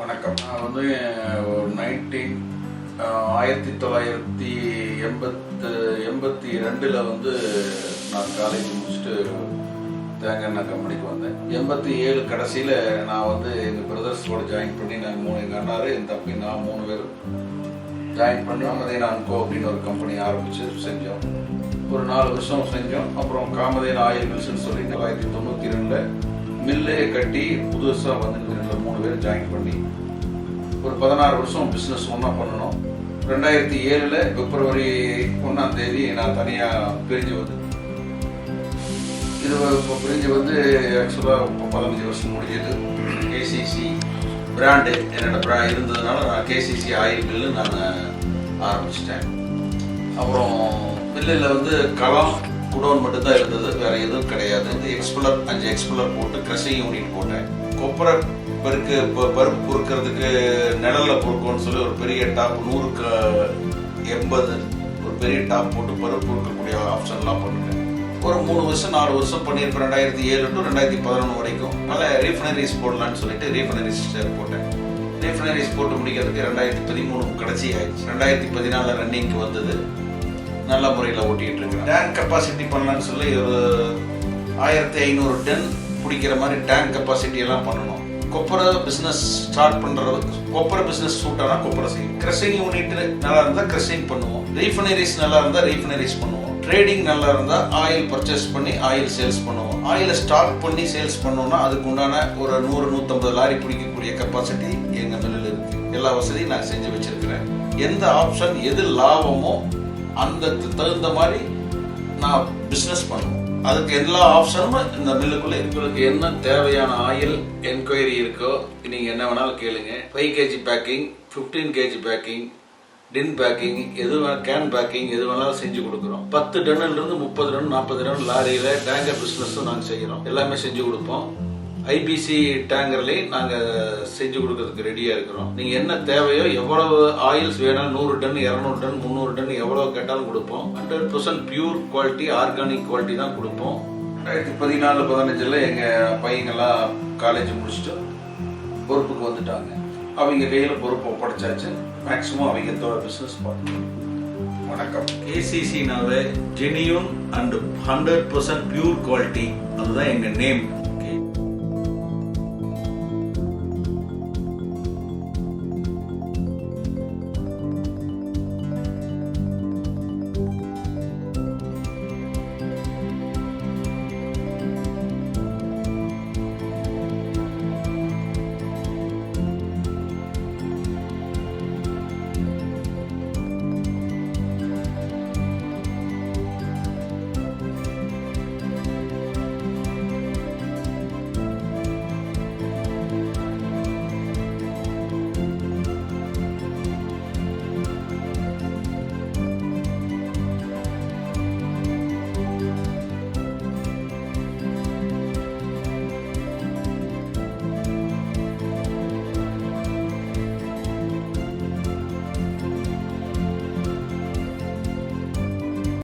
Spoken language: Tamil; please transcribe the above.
வணக்கம். நான் வந்து 1982 வந்து நான் காலேஜ் முடிச்சுட்டு தேங்காய் கம்பெனிக்கு வந்தேன். 87 கடைசியில் நான் வந்து எங்கள் பிரதர்ஸ் கூட ஜாயின் பண்ணி நாங்கள் எங்கள் அண்ணாரு என் தம்பி நான் 3 பேர் ஜாயின் பண்ணி காமதேனா அன்கோ அப்படின்னு ஒரு கம்பெனி ஆரம்பித்து செஞ்சோம். ஒரு 4 வருஷம் செஞ்சோம். அப்புறம் காமதேனா ஆயில் மில்ஸ்ன்னு சொல்லி 1992 மில்லே கட்டி புதுசாக வந்து 3 பேர் ஜாயின் பண்ணி ஒரு 16 வருஷம் பிஸ்னஸ் ஒன்றா பண்ணணும். 2007 பிப்ரவரி 1 நான் தனியாக பிரிஞ்சு வந்து இப்போ பிரிஞ்சு வந்து ஆக்சுவலாக இப்போ 15 வருஷம் முடிஞ்சது. கேசிசி பிராண்டு என்னோட இருந்ததுனால நான் கேசிசி ஆயில் மில்லு நான் ஆரம்பிச்சிட்டேன். அப்புறம் மில்லில் வந்து களம் குடோன் மட்டும்தான் இருந்தது, வேறு எதுவும் கிடையாது. 5 எக்ஸ்புலர் போட்டு கிரஷிங் யூனிட் போட்டேன். கொப்பரை பெருக்கு பருப்பு பொறுக்கிறதுக்கு நிழலில் பொறுக்கணும்னு சொல்லி ஒரு பெரிய டாப் 100க்கு 80 ஒரு பெரிய டாப் போட்டு பருப்பு பொறுக்கக்கூடிய ஆப்ஷன்லாம் பண்ணிட்டேன். ஒரு 3 வருஷம் 4 வருஷம் பண்ணியிருப்பேன். 2007 to 2011 வரைக்கும் நல்லா ரீஃபைனரிஸ் போடலான்னு சொல்லிட்டு ரீஃபைனரிஸ் போட்டேன். ரீஃபைனரிஸ் போட்டு முடிக்கிறதுக்கு 2013 கடைசி ஆயிடுச்சு. 2014 ரன்னிங்க்கு வந்தது. நல்ல முறையில் ஓட்டிகிட்டு இருக்கிறேன். டேங்க் கெப்பாசிட்டி பண்ணலான்னு சொல்லி ஒரு 1500 டன் பிடிக்கிற மாதிரி டேங்க் கெப்பாசிட்டி எல்லாம் பண்ணணும். கொப்பரை பிஸ்னஸ் ஸ்டார்ட் பண்ணுறது, கொப்பரை பிஸ்னஸ் சூட்டானா கொப்பரை செய்யும். கிரஷிங் யூனிட் நல்லா இருந்தால் கிரஷிங் பண்ணுவோம். ரீஃபைனரிஸ் நல்லா இருந்தால் ரீஃபைனரிஸ் பண்ணுவோம். ட்ரேடிங் நல்லா இருந்தால் ஆயில் பர்ச்சேஸ் பண்ணி ஆயில் சேல்ஸ் பண்ணுவோம். ஆயிலை ஸ்டாக் பண்ணி சேல்ஸ் பண்ணோம்னா அதுக்கு உண்டான ஒரு 100-150 லாரி பிடிக்கக்கூடிய கெப்பாசிட்டி எங்கள் மில்லில் இருக்குது. எல்லா வசதியும் நான் செஞ்சு வச்சிருக்கிறேன். எந்த ஆப்ஷன் எது லாபமோ அந்த தகுந்த மாதிரி நான் பிஸ்னஸ் பண்ணுவோம். அதுக்கு எல்லா ஆப்ஷனும் இந்த மில்லுக்குள்ளே உங்களுக்கு என்ன தேவையான ஆயில் என்கொயரி இருக்கோ நீங்கள் என்ன வேணாலும் கேளுங்க. 5 kg பேக்கிங், 15 kg பேக்கிங், டின் பேக்கிங், எது கேன் பேக்கிங் எது வேணாலும் செஞ்சு கொடுக்குறோம். 10 டன்னிலிருந்து 30 டன் 40 டன் லாரியில் டேங்கர் பிஸ்னஸும் நாங்கள் செய்கிறோம். எல்லாமே செஞ்சு கொடுப்போம். ஐபிசி டேங்கர்லேயும் நாங்கள் செஞ்சு கொடுக்கறதுக்கு ரெடியாக இருக்கிறோம். நீங்கள் என்ன தேவையோ எவ்வளவு ஆயில்ஸ் வேணாலும் 100 டன் 200 டன் 300 டன் எவ்வளோ கேட்டாலும் கொடுப்போம். 100% பியூர் குவாலிட்டி ஆர்கானிக் குவாலிட்டி தான் கொடுப்போம். 2014-15 எங்கள் பையங்கள்லாம் காலேஜ் முடிச்சுட்டு பொறுப்புக்கு வந்துட்டாங்க. அவங்க கையில் பொறுப்பு ஒப்படைச்சாச்சு. மேக்ஸிமம் அவங்க பிஸ்னஸ் பார்க்கணும். வணக்கம். கேசிசினாவே ஜெனியூன் அண்ட் 100% பியூர் குவாலிட்டி, அதுதான் எங்கள் நேம்.